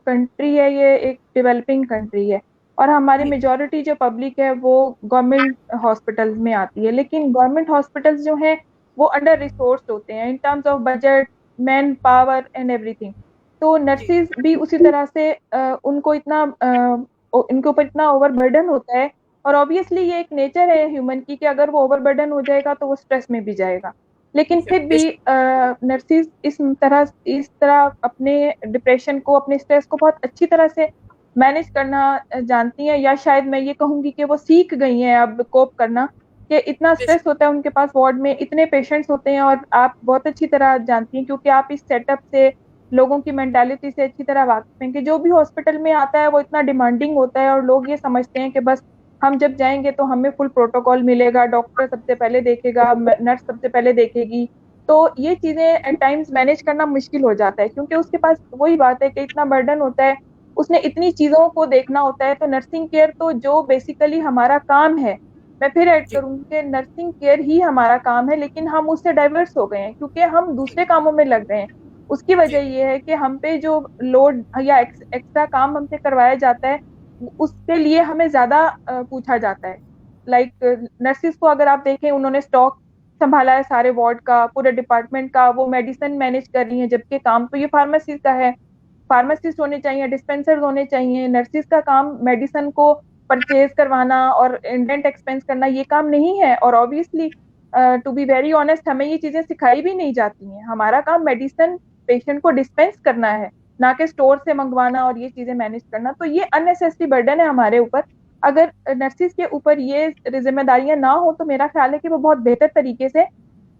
[SPEAKER 5] کنٹری ہے یہ ایک ڈیولپنگ کنٹری ہے اور ہماری میجورٹی جو پبلک ہے وہ گورنمنٹ ہاسپٹل میں آتی ہے. لیکن گورنمنٹ ہاسپٹل جو ہیں وہ انڈر ریسورسڈ ہوتے ہیں in terms of budget manpower and ایوری تھنگ. تو نرسز بھی اسی طرح سے ان کے اوپر اتنا اوور برڈن ہوتا ہے اور آبویسلی یہ ایک نیچر ہے ہیومن کی کہ اگر وہ اوور برڈن ہو جائے گا تو وہ اسٹریس میں بھی جائے گا. لیکن پھر بھی نرسز اس طرح اپنے ڈپریشن کو اپنے اسٹریس کو بہت اچھی طرح سے مینج کرنا جانتی ہیں یا شاید میں یہ کہوں گی کہ وہ سیکھ گئی ہیں اب کوپ کرنا کہ اتنا اسٹریس ہوتا ہے ان کے پاس وارڈ میں اتنے پیشنٹس ہوتے ہیں اور آپ بہت اچھی طرح جانتی ہیں کیونکہ آپ اس سیٹ اپ سے لوگوں کی مینٹالٹی سے اچھی طرح واقف ہیں کہ جو بھی ہاسپٹل میں آتا ہے وہ اتنا ڈیمانڈنگ ہوتا ہے اور لوگ یہ سمجھتے ہیں کہ بس ہم جب جائیں گے تو ہمیں فل پروٹوکول ملے گا, ڈاکٹر سب سے پہلے دیکھے گا, نرس سب سے پہلے دیکھے گی. تو یہ چیزیں ایٹ ٹائمز مینیج کرنا مشکل ہو جاتا ہے کیونکہ اس کے پاس وہی بات ہے کہ اتنا برڈن ہوتا ہے, اس نے اتنی چیزوں کو دیکھنا ہوتا ہے. تو نرسنگ کیئر تو جو بیسیکلی ہمارا کام ہے, میں پھر ایڈ کروں گی کہ نرسنگ کیئر ہی ہمارا کام ہے لیکن ہم اس سے ڈائیورس ہو گئے ہیں کیونکہ ہم دوسرے کاموں میں لگ گئے ہیں. اس کی وجہ یہ ہے کہ ہم پہ جو لوڈ یا ایکسٹرا کام ہم سے کروایا جاتا ہے اس کے لیے ہمیں زیادہ پوچھا جاتا ہے. لائک نرسز کو اگر آپ دیکھیں انہوں نے اسٹاک سنبھالا ہے سارے وارڈ کا, پورے ڈپارٹمنٹ کا, وہ میڈیسن مینیج کر رہی ہیں جبکہ کام تو یہ فارمیسسٹ کا ہے. فارماسسٹ ہونے چاہیے, ڈسپینسر ہونے چاہیے. نرسز کا کام میڈیسن کو پرچیز کروانا اور انڈینٹ ایکسپینس کرنا یہ کام نہیں ہے. اور obviously to be very honest ہمیں یہ چیزیں سکھائی بھی نہیں جاتی ہیں. ہمارا کام میڈیسن پیشنٹ کو ڈسپینس کرنا ہے نہ کہ اسٹور سے منگوانا اور یہ چیزیں مینیج کرنا. تو یہ اننیسیسری برڈن ہے ہمارے اوپر. اگر نرسز کے اوپر یہ ذمہ داریاں نہ ہو تو میرا خیال ہے کہ وہ بہت بہتر طریقے سے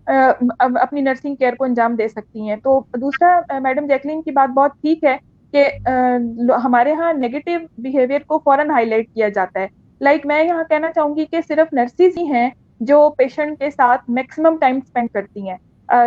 [SPEAKER 5] اپنی نرسنگ کیئر کو انجام دے سکتی ہیں. تو دوسرا میڈم جیکلین کی بات بہت ٹھیک ہے کہ ہمارے ہاں نیگیٹو بیہیویئر کو فوراً ہائی لائٹ کیا جاتا ہے. لائک میں یہاں کہنا چاہوں گی کہ صرف نرسز ہی ہیں جو پیشنٹ کے ساتھ میکسیمم ٹائم اسپینڈ کرتی ہیں.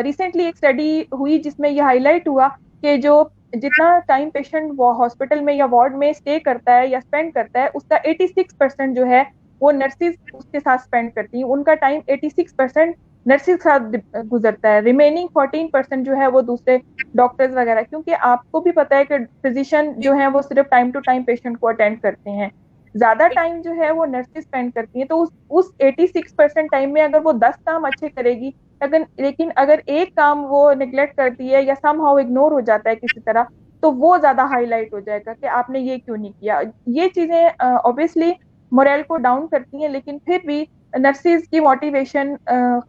[SPEAKER 5] ریسنٹلی ایک اسٹڈی ہوئی جس میں یہ ہائی لائٹ ہوا کہ جو جتنا ٹائم پیشنٹ ہاسپٹل میں یا وارڈ میں اسٹے کرتا ہے یا اسپینڈ کرتا ہے اس کا 86% جو ہے وہ نرسز اس کے ساتھ اسپینڈ کرتی ہیں. ان کا ٹائم 86% نرسز کے ساتھ گزرتا ہے. ریمیننگ 14% جو ہے وہ دوسرے ڈاکٹرز وغیرہ, کیونکہ آپ کو بھی پتا ہے کہ فزیشین جو ہیں وہ صرف ٹائم ٹو ٹائم پیشنٹ کو اٹینڈ کرتے ہیں. زیادہ ٹائم جو ہے وہ نرسز اسپینڈ کرتی ہیں. تو اس 86% ٹائم میں اگر وہ 10 کام اچھے کرے گی لیکن اگر ایک کام وہ نیگلیکٹ کرتی ہے یا سم ہاؤ اگنور ہو جاتا ہے کسی طرح تو وہ زیادہ ہائی لائٹ ہو جائے گا کہ آپ نے یہ کیوں نہیں کیا. یہ چیزیں obviously موریل کو ڈاؤن کرتی ہیں لیکن پھر بھی نرسز کی موٹیویشن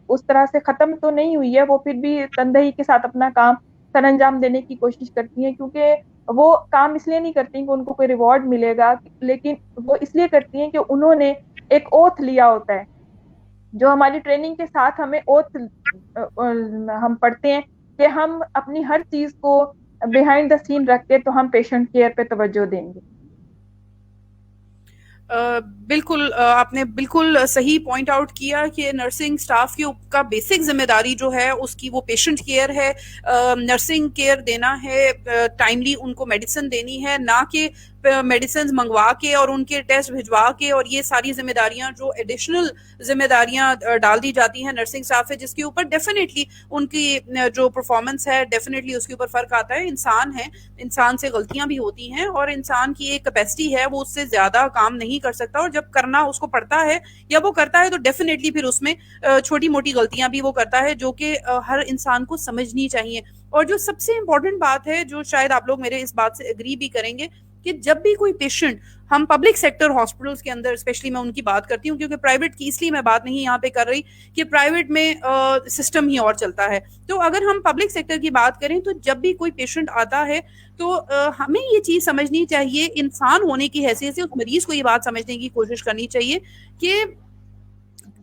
[SPEAKER 5] اس طرح سے ختم تو نہیں ہوئی ہے. وہ پھر بھی تندہی کے ساتھ اپنا کام سر انجام دینے کی کوشش کرتی ہیں کیونکہ وہ کام اس لیے نہیں کرتی کہ ان کو کوئی ریوارڈ ملے گا, لیکن وہ اس لیے کرتی ہیں کہ انہوں نے ایک اوتھ لیا ہوتا ہے. جو ہماری ٹریننگ کے ساتھ ہمیں اوتھ ہم پڑھتے ہیں کہ ہم اپنی ہر چیز کو بیہائنڈ دا سین رکھ کے تو ہم پیشنٹ کیئر پہ توجہ دیں گے.
[SPEAKER 2] بالکل آپ نے بالکل صحیح پوائنٹ آؤٹ کیا کہ نرسنگ سٹاف کا بیسک ذمہ داری جو ہے اس کی وہ پیشنٹ کیئر ہے, نرسنگ کیئر دینا ہے, ٹائملی ان کو میڈیسن دینی ہے, نہ کہ میڈیسنز منگوا کے اور ان کے ٹیسٹ بھجوا کے. اور یہ ساری ذمہ داریاں جو ایڈیشنل ذمہ داریاں ڈال دی جاتی ہیں نرسنگ سٹاف ہے جس کے اوپر ڈیفینیٹلی ان کی جو پرفارمنس ہے ڈیفینیٹلی اس کے اوپر فرق آتا ہے. انسان ہے, انسان سے غلطیاں بھی ہوتی ہیں اور انسان کی ایک کیپیسٹی ہے وہ اس سے زیادہ کام نہیں کر سکتا, اور جب کرنا اس کو پڑتا ہے یا وہ کرتا ہے تو ڈیفینیٹلی پھر اس میں چھوٹی موٹی غلطیاں بھی وہ کرتا ہے جو کہ ہر انسان کو سمجھنی چاہیے. اور جو سب سے امپورٹنٹ بات ہے جو شاید آپ لوگ میرے اس بات سے اگری بھی کریں گے کہ جب بھی کوئی پیشنٹ ہم پبلک سیکٹر ہاسپٹلس کے اندر اسپیشلی میں ان کی بات کرتی ہوں کیونکہ پرائیویٹ کی اس لیے میں بات نہیں یہاں پہ کر رہی کہ پرائیویٹ میں سسٹم ہی اور چلتا ہے. تو اگر ہم پبلک سیکٹر کی بات کریں تو جب بھی کوئی پیشنٹ آتا ہے تو ہمیں یہ چیز سمجھنی چاہیے, انسان ہونے کی حیثیت سے اس مریض کو یہ بات سمجھنے کی کوشش کرنی چاہیے کہ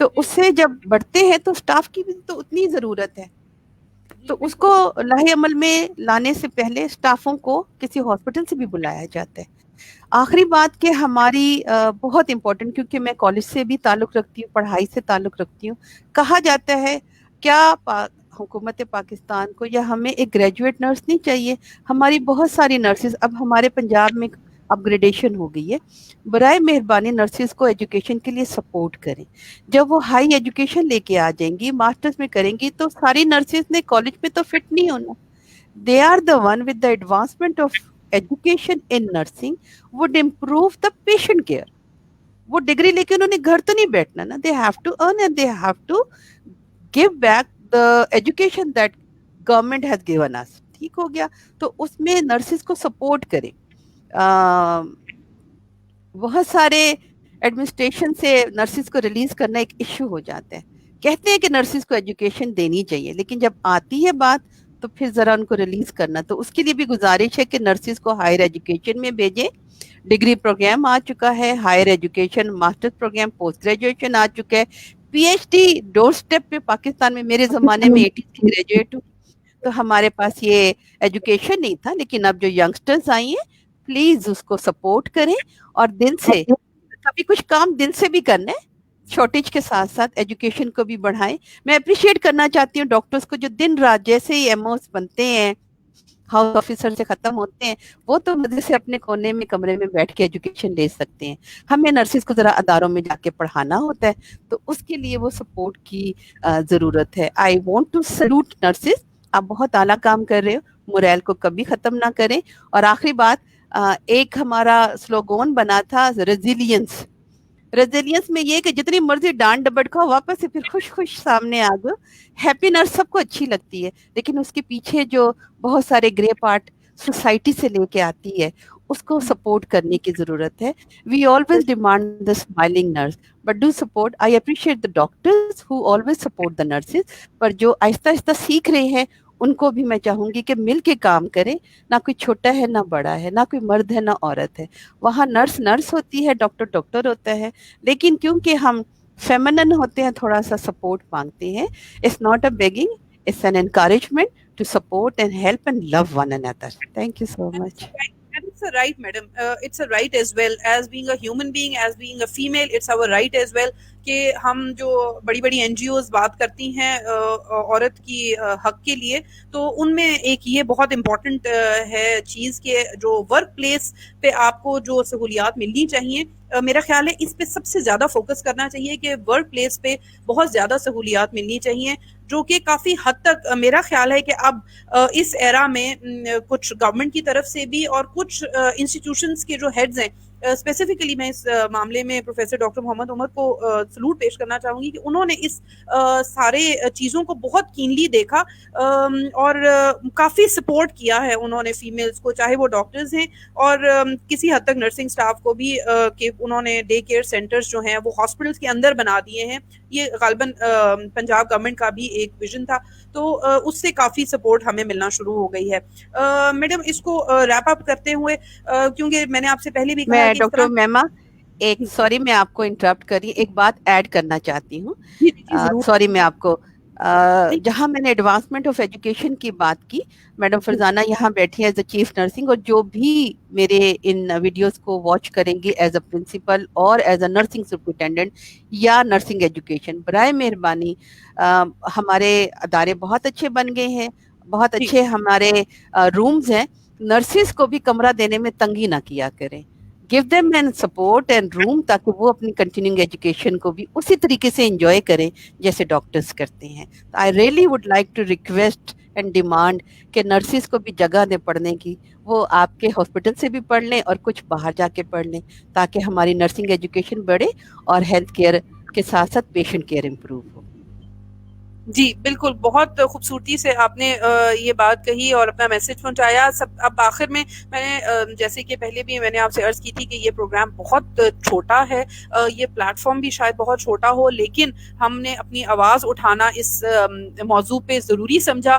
[SPEAKER 1] تو اس سے جب بڑھتے ہیں تو سٹاف کی بھی تو اتنی ضرورت ہے. تو اس کو لاہے عمل میں لانے سے پہلے سٹافوں کو کسی ہاسپٹل سے بھی بلایا جاتا ہے. آخری بات کہ ہماری بہت امپورٹنٹ، کیونکہ میں کالج سے بھی تعلق رکھتی ہوں، پڑھائی سے تعلق رکھتی ہوں، کہا جاتا ہے کیا حکومت پاکستان کو یا ہمیں ایک گریجویٹ نرس نہیں چاہیے؟ ہماری بہت ساری نرسز، اب ہمارے پنجاب میں اپ گریڈیشن ہو گئی ہے. برائے مہربانی نرسز کو ایجوکیشن کے لیے سپورٹ کریں. جب وہ ہائی ایجوکیشن لے کے آ جائیں گی، ماسٹرز میں کریں گی، تو ساری نرسز نے کالج میں تو فٹ نہیں ہونا. They are the one with the advancement of education in nursing would improve the patient care. وہ ڈگری لے کے انہوں نے گھر تو نہیں بیٹھنا نا. they have to earn and they have to give back the education that government has given us. ٹھیک ہو گیا. تو اس میں نرسز کو سپورٹ کریں. بہت سارے ایڈمنسٹریشن سے نرسز کو ریلیز کرنا ایک ایشو ہو جاتا ہے. کہتے ہیں کہ نرسز کو ایجوکیشن دینی چاہیے، لیکن جب آتی ہے بات تو پھر ذرا ان کو ریلیز کرنا. تو اس کے لیے بھی گزارش ہے کہ نرسز کو ہائر ایجوکیشن میں بھیجیں. ڈگری پروگرام آ چکا ہے، higher education master programme, post graduation آ چکا ہے، P H D doorstep پہ پاکستان میں. میرے زمانے میں 80 کی گریجویٹ ہوں تو ہمارے پاس یہ ایجوکیشن نہیں تھا، لیکن اب جو ینگسٹرز آئی ہیں پلیز اس کو سپورٹ کریں اور دل سے کبھی کچھ کام دل سے بھی کرنا ہے. شارٹیج کے ساتھ ساتھ ایجوکیشن کو بھی بڑھائیں. میں اپریشیٹ کرنا چاہتی ہوں ڈاکٹرز کو جو دن رات جیسے ہی ایم اوز بنتے ہیں، ہاؤس آفیسر سے ختم ہوتے ہیں، وہ تو مدرسے سے اپنے کونے میں کمرے میں بیٹھ کے ایجوکیشن لے سکتے ہیں. ہمیں نرسز کو ذرا اداروں میں جا کے پڑھانا ہوتا ہے، تو اس کے لیے وہ سپورٹ کی ضرورت ہے. I want to salute nurses. آپ بہت اعلیٰ کام کر رہے ہو، موریل کو کبھی ختم نہ کریں. اور آخری بات، ایک ہمارا سلوگون بنا تھا ریزیلینس. ریزیلینس میں یہ کہ جتنی مرضی ڈانٹ ڈپٹ کھاؤ، واپس سے پھر خوش خوش سامنے آ گئے. ہیپی نرس سب کو اچھی لگتی ہے، لیکن اس کے پیچھے جو بہت سارے گرے پارٹ سوسائٹی سے لے کے آتی ہے، اس کو سپورٹ کرنے کی ضرورت ہے. We always demand the smiling nurse but do support. I appreciate the doctors who always support the nurses. پر جو آہستہ آہستہ سیکھ رہے ہیں ان کو بھی میں چاہوں گی کہ مل کے کام کریں. نہ کوئی چھوٹا ہے، نہ بڑا ہے، نہ کوئی مرد ہے، نہ عورت ہے. وہاں نرس نرس ہوتی ہے، ڈاکٹر ڈاکٹر ہوتا ہے، لیکن کیونکہ ہم فیمنن ہوتے ہیں تھوڑا سا سپورٹ مانگتے ہیں. It's not a begging, it's an encouragement to support and help and love one another. Thank you so much.
[SPEAKER 2] And it's a right, madam. It's a right as well. As being a human being, as being a female, it's our right as well کہ ہم جو بڑی بڑی N G Os بات کرتی ہیں عورت کی حق کے لیے، تو ان میں ایک یہ بہت امپورٹنٹ ہے چیز کہ جو ورک پلیس پہ آپ کو جو سہولیات ملنی چاہیے، میرا خیال ہے اس پہ سب سے زیادہ فوکس کرنا چاہیے کہ ورک پلیس پہ بہت زیادہ سہولیات ملنی چاہیے، جو کہ کافی حد تک میرا خیال ہے کہ اب اس ایرا میں کچھ گورنمنٹ کی طرف سے بھی اور کچھ انسٹیٹیوشنز کے جو ہیڈز ہیں، اسپیسیفکلی میں اس معاملے میں پروفیسر ڈاکٹر محمد عمر کو سلوٹ پیش کرنا چاہوں گی کہ انہوں نے اس سارے چیزوں کو بہت کینلی دیکھا اور کافی سپورٹ کیا ہے انہوں نے فیمیلز کو، چاہے وہ ڈاکٹرز ہیں اور کسی حد تک نرسنگ سٹاف کو بھی، کہ انہوں نے ڈے کیئر سینٹرز جو ہیں وہ ہاسپٹلز کے اندر بنا دیے ہیں. یہ غالباً پنجاب گورنمنٹ کا بھی ایک ویژن تھا، تو اس سے کافی سپورٹ ہمیں ملنا شروع ہو گئی ہے. میڈم اس کو ریپ اپ کرتے ہوئے، کیونکہ میں نے آپ سے پہلے بھی کہا کہ
[SPEAKER 1] ڈاکٹر میما ایک سوری میں آپ کو انٹرپٹ کری، ایک بات ایڈ کرنا چاہتی ہوں. سوری میں آپ کو جہاں میں نے ایڈوانسمنٹ آف ایجوکیشن کی بات کی، میڈم فرزانہ یہاں بیٹھی ایز اے چیف نرسنگ، اور جو بھی میرے ان ویڈیوز کو واچ کریں گے ایز اے پرنسپل اور ایز اے نرسنگ سپرنٹینڈنٹ یا نرسنگ ایجوکیشن، برائے مہربانی ہمارے ادارے بہت اچھے بن گئے ہیں، بہت اچھے ہمارے رومز ہیں. نرسز کو بھی کمرہ دینے میں تنگی نہ کیا کریں. give them and support and room تاکہ وہ اپنی کنٹینیوئنگ ایجوکیشن کو بھی اسی طریقے سے انجوائے کریں جیسے ڈاکٹرز کرتے ہیں. I really would like to request and demand کہ نرسز کو بھی جگہ دیں پڑھنے کی. وہ آپ کے ہاسپٹل سے بھی پڑھ لیں اور کچھ باہر جا کے پڑھ لیں تاکہ ہماری نرسنگ ایجوکیشن بڑھے اور ہیلتھ کیئر کے ساتھ ساتھ پیشنٹ کیئر امپروو ہو.
[SPEAKER 2] جی بالکل، بہت خوبصورتی سے آپ نے یہ بات کہی اور اپنا میسج پہنچایا. اب آخر میں نے جیسے کہ پہلے بھی میں نے آپ سے عرض کی تھی کہ یہ پروگرام بہت چھوٹا ہے، یہ پلیٹ فارم بھی شاید بہت چھوٹا ہو، لیکن ہم نے اپنی آواز اٹھانا اس موضوع پہ ضروری سمجھا.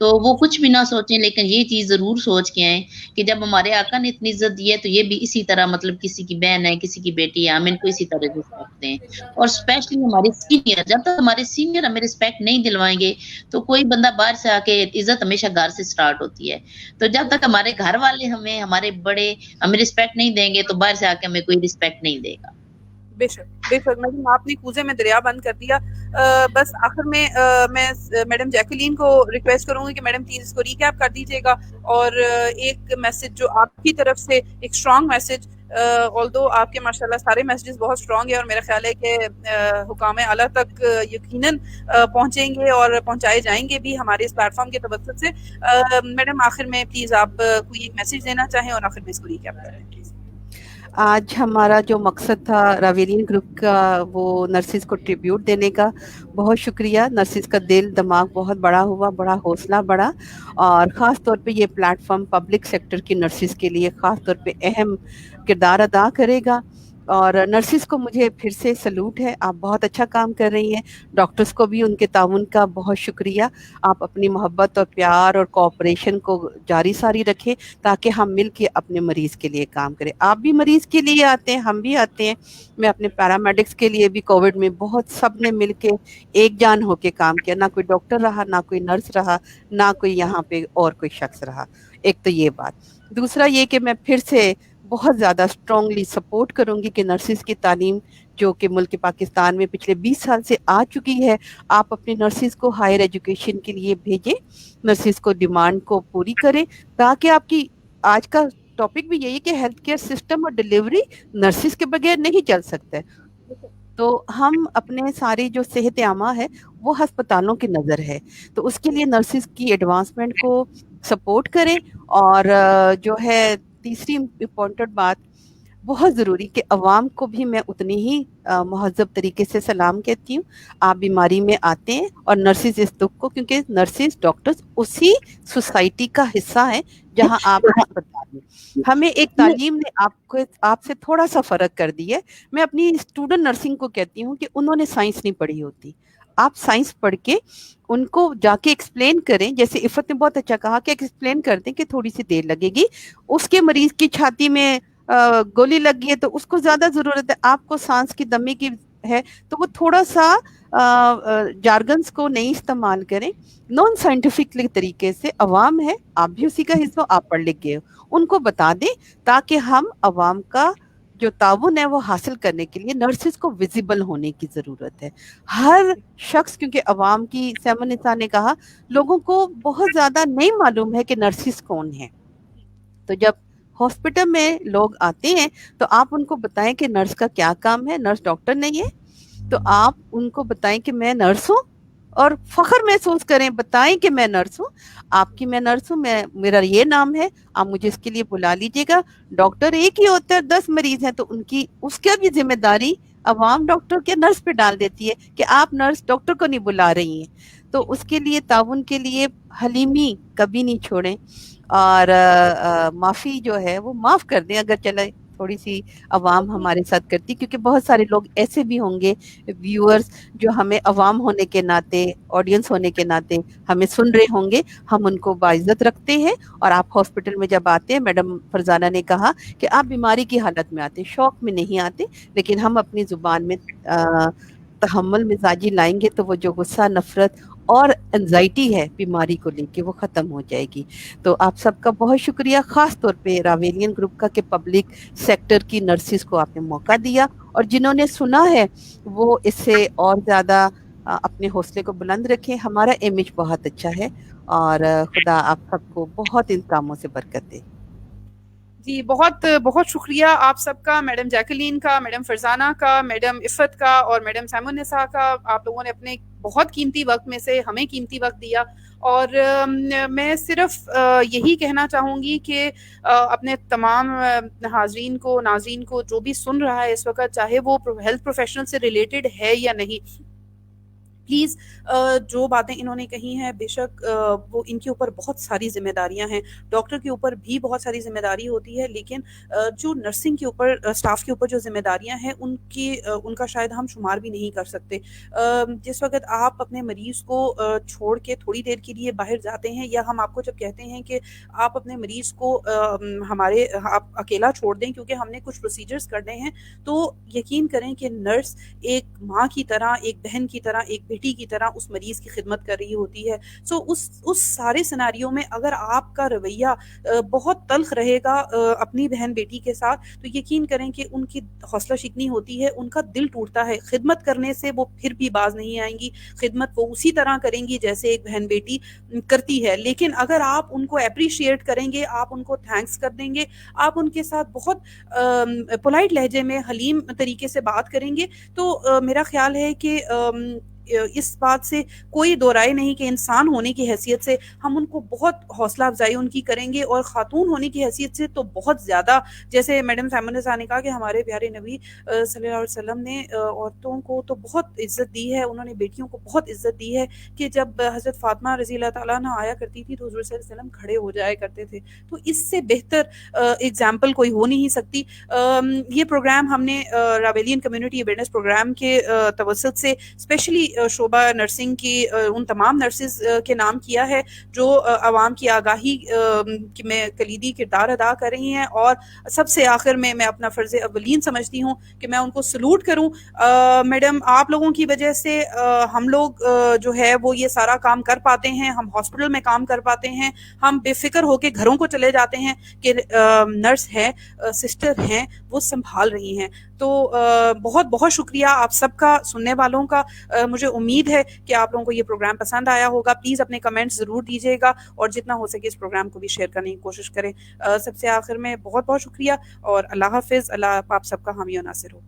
[SPEAKER 6] تو وہ کچھ بھی نہ سوچیں، لیکن یہ چیز ضرور سوچ کے آئیں کہ جب ہمارے آقا نے اتنی عزت دی ہے تو یہ بھی اسی طرح، مطلب کسی کی بہن ہے، کسی کی بیٹی ہے، ہم ان کو اسی طرح رسپیکٹ دیں. اور اسپیشلی ہمارے سینئر، جب تک ہمارے سینئر ہمیں رسپیکٹ نہیں دلوائیں گے تو کوئی بندہ باہر سے آ کے، عزت ہمیشہ گھر سے اسٹارٹ ہوتی ہے. تو جب تک ہمارے گھر والے ہمیں، ہمارے بڑے ہمیں رسپیکٹ نہیں دیں گے تو باہر سے آ کے ہمیں کوئی رسپیکٹ نہیں دے گا.
[SPEAKER 2] بے شک میڈم، آپ نے کوزے میں دریا بند کر دیا. بس آخر میں میں میڈم جیکولین کو ریکویسٹ کروں گی کہ میڈم پلیز اس کو ریکیپ کر دیجیے گا، اور ایک میسج جو آپ کی طرف سے، ایک اسٹرانگ میسج، آلدو آپ کے ماشاءاللہ سارے میسیجز بہت اسٹرانگ ہیں، اور میرا خیال ہے کہ حکام اعلیٰ تک یقیناً پہنچیں گے اور پہنچائے جائیں گے بھی ہمارے اس پلیٹ فارم کے توسط سے. میڈم آخر میں پلیز آپ کوئی ایک میسج دینا چاہیں اور آخر میں اس کو ریکیپ کر دیں پلیز.
[SPEAKER 1] آج ہمارا جو مقصد تھا راویلین گروپ کا، وہ نرسز کو ٹریبیوٹ دینے کا. بہت شکریہ. نرسز کا دل دماغ بہت بڑا ہوا، بڑا حوصلہ بڑا، اور خاص طور پہ یہ پلیٹ فارم پبلک سیکٹر کی نرسز کے لیے خاص طور پہ اہم کردار ادا کرے گا. اور نرسز کو مجھے پھر سے سلوٹ ہے، آپ بہت اچھا کام کر رہی ہیں. ڈاکٹرز کو بھی ان کے تعاون کا بہت شکریہ. آپ اپنی محبت اور پیار اور کوآپریشن کو جاری ساری رکھیں تاکہ ہم مل کے اپنے مریض کے لیے کام کریں. آپ بھی مریض کے لیے آتے ہیں، ہم بھی آتے ہیں. میں اپنے پیرامیڈکس کے لیے بھی کووڈ میں بہت سب نے مل کے ایک جان ہو کے کام کیا. نہ کوئی ڈاکٹر رہا، نہ کوئی نرس رہا، نہ کوئی یہاں پہ اور کوئی شخص رہا. ایک تو یہ بات. دوسرا یہ کہ میں پھر سے بہت زیادہ اسٹرانگلی سپورٹ کروں گی کہ نرسز کی تعلیم جو کہ ملک پاکستان میں پچھلے 20 سال سے آ چکی ہے، آپ اپنی نرسز کو ہائر ایجوکیشن کے لیے بھیجیں، نرسز کو ڈیمانڈ کو پوری کریں، تاکہ آپ کی آج کا ٹاپک بھی یہی کہ ہیلتھ کیئر سسٹم اور ڈیلیوری نرسز کے بغیر نہیں چل سکتا. تو ہم اپنے ساری جو صحت عامہ ہے وہ ہسپتالوں کی نظر ہے، تو اس کے لیے نرسز کی ایڈوانسمنٹ کو سپورٹ کریں. اور جو ہے تیسری امپورٹنٹ بات، بہت ضروری کہ عوام کو بھی میں اتنی ہی مہذب طریقے سے سلام کہتی ہوں. آپ بیماری میں آتے ہیں اور نرسز اس دکھ کو، کیونکہ نرسز ڈاکٹرز اسی سوسائٹی کا حصہ ہیں جہاں آپ ہسپتال میں. ہمیں ایک تعلیم نے آپ سے تھوڑا سا فرق کر دی ہے. میں اپنی اسٹوڈنٹ نرسنگ کو کہتی ہوں کہ انہوں نے سائنس نہیں پڑھی ہوتی. آپ سائنس پڑھ کے ان کو جا کے ایکسپلین کریں، جیسے عفت نے بہت اچھا کہا کہ ایکسپلین کر دیں کہ تھوڑی سی دیر لگے گی، اس کے مریض کی چھاتی میں گولی لگ گئی ہے تو اس کو زیادہ ضرورت ہے، آپ کو سانس کی دمی کی ہے، تو وہ تھوڑا سا جارگنز کو نہیں استعمال کریں. نان سائنٹیفک طریقے سے، عوام ہے، آپ بھی اسی کا حصہ، آپ پڑھ لکھ گئے ہو، ان کو بتا دیں تاکہ ہم عوام کا جو تعاون ہے وہ حاصل کرنے کے لیے نرسز کو ویزیبل ہونے کی ضرورت ہے. ہر شخص، کیونکہ عوام کی سیمن نساء نے کہا لوگوں کو بہت زیادہ نہیں معلوم ہے کہ نرسز کون ہیں. تو جب ہاسپٹل میں لوگ آتے ہیں تو آپ ان کو بتائیں کہ نرس کا کیا کام ہے. نرس ڈاکٹر نہیں ہے، تو آپ ان کو بتائیں کہ میں نرس ہوں، اور فخر محسوس کریں، بتائیں کہ میں نرس ہوں، آپ کی میں نرس ہوں، میرا یہ نام ہے، آپ مجھے اس کے لیے بلا لیجیے گا. ڈاکٹر ایک ہی ہوتا ہے، 10 مریض ہیں، تو اس کا بھی ذمہ داری عوام ڈاکٹر کے نرس پہ ڈال دیتی ہے کہ آپ نرس ڈاکٹر کو نہیں بلا رہی ہیں. تو اس کے لیے تعاون کے لیے حلیمی کبھی نہیں چھوڑیں، اور معافی جو ہے وہ معاف کر دیں اگر چلے تھوڑی سی عوام ہمارے ساتھ کرتی، کیونکہ بہت سارے لوگ ایسے بھی ہوں گے ویورز جو ہمیں عوام ہونے کے ناطے، آڈینس ہونے کے ناطے ہمیں سن رہے ہوں گے. ہم ان کو باعزت رکھتے ہیں، اور آپ ہاسپٹل میں جب آتے ہیں، میڈم فرزانہ نے کہا کہ آپ بیماری کی حالت میں آتے، شوق میں نہیں آتے، لیکن ہم اپنی زبان میں تحمل مزاجی لائیں گے تو وہ جو غصہ، نفرت اور انزائٹی ہے بیماری کو لے کے وہ ختم ہو جائے گی. تو آپ سب کا بہت شکریہ، خاص طور پہ راویلین گروپ کا کہ پبلک سیکٹر کی نرسز کو آپ نے موقع دیا، اور جنہوں نے سنا ہے وہ اس سے اور زیادہ اپنے حوصلے کو بلند رکھیں. ہمارا امیج بہت اچھا ہے، اور خدا آپ سب کو بہت ان کاموں سے برکت دے.
[SPEAKER 2] جی بہت بہت شکریہ آپ سب کا، میڈم جیکولین کا، میڈم فرزانہ کا، میڈم عفت کا، اور میڈم سیمن نساء کا. آپ لوگوں نے اپنے بہت قیمتی وقت میں سے ہمیں قیمتی وقت دیا، اور میں صرف یہی کہنا چاہوں گی کہ اپنے تمام حاضرین کو، ناظرین کو، جو بھی سن رہا ہے اس وقت، چاہے وہ ہیلتھ پروفیشنل سے ریلیٹڈ ہے یا نہیں، پلیز جو باتیں انہوں نے کہی ہیں بے شک وہ ان کے اوپر بہت ساری ذمہ داریاں ہیں، ڈاکٹر کے اوپر بھی بہت ساری ذمہ داری ہوتی ہے، لیکن جو نرسنگ کے اوپر اسٹاف کے اوپر جو ذمہ داریاں ہیں ان کا شاید ہم شمار بھی نہیں کر سکتے۔ جس وقت آپ اپنے مریض کو چھوڑ کے تھوڑی دیر کے لیے باہر جاتے ہیں، یا ہم آپ کو جب کہتے ہیں کہ آپ اپنے مریض کو آپ اکیلا چھوڑ دیں کیونکہ ہم نے کچھ پروسیجرز کرنے ہیں، تو یقین کریں کہ نرس ایک ماں کی طرح، ایک بہن کی طرح، ایک بیٹی کی طرح اس مریض کی خدمت کر رہی ہوتی ہے۔ سو اس سارے سیناریو میں اگر آپ کا رویہ بہت تلخ رہے گا اپنی بہن بیٹی کے ساتھ، تو یقین کریں کہ ان کی حوصلہ شکنی ہوتی ہے، ان کا دل ٹوٹتا ہے، خدمت کرنے سے وہ پھر بھی باز نہیں آئیں گی، خدمت وہ اسی طرح کریں گی جیسے ایک بہن بیٹی کرتی ہے۔ لیکن اگر آپ ان کو اپریشیٹ کریں گے، آپ ان کو تھینکس کر دیں گے، آپ ان کے ساتھ بہت پولائٹ لہجے میں حلیم طریقے سے بات کریں گے، تو میرا خیال ہے کہ اس بات سے کوئی دو رائے نہیں کہ انسان ہونے کی حیثیت سے ہم ان کو بہت حوصلہ افزائی ان کی کریں گے، اور خاتون ہونے کی حیثیت سے تو بہت زیادہ، جیسے میڈم سائمن رضا نے کہا کہ ہمارے پیارے نبی صلی اللہ علیہ وسلم نے عورتوں کو تو بہت عزت دی ہے، انہوں نے بیٹیوں کو بہت عزت دی ہے، کہ جب حضرت فاطمہ رضی اللہ تعالیٰ عنہ آیا کرتی تھی تو حضور صلی اللہ علیہ وسلم کھڑے ہو جایا کرتے تھے۔ تو اس سے بہتر اگزامپل کوئی ہو نہیں سکتی۔ یہ پروگرام ہم نے راویلین کمیونٹی اویئرنیس پروگرام کے توسط سے اسپیشلی شعبہ نرسنگ کی ان تمام نرسز کے نام کیا ہے جو عوام کی آگاہی میں کلیدی کردار ادا کر رہی ہیں، اور سب سے آخر میں اپنا فرض اولین سمجھتی ہوں کہ میں ان کو سلوٹ کروں۔ میڈم، آپ لوگوں کی وجہ سے ہم لوگ جو ہے وہ یہ سارا کام کر پاتے ہیں، ہم ہاسپٹل میں کام کر پاتے ہیں، ہم بے فکر ہو کے گھروں کو چلے جاتے ہیں کہ نرس ہے، سسٹر ہیں، وہ سنبھال رہی ہیں۔ تو بہت بہت شکریہ آپ سب کا، سننے والوں کا۔ مجھے امید ہے کہ آپ لوگوں کو یہ پروگرام پسند آیا ہوگا۔ پلیز اپنے کمنٹس ضرور دیجیے گا، اور جتنا ہو سکے اس پروگرام کو بھی شیئر کرنے کی کوشش کریں۔ سب سے آخر میں بہت بہت شکریہ، اور اللہ حافظ۔ اللہ آپ سب کا حامی و ناصر ہو۔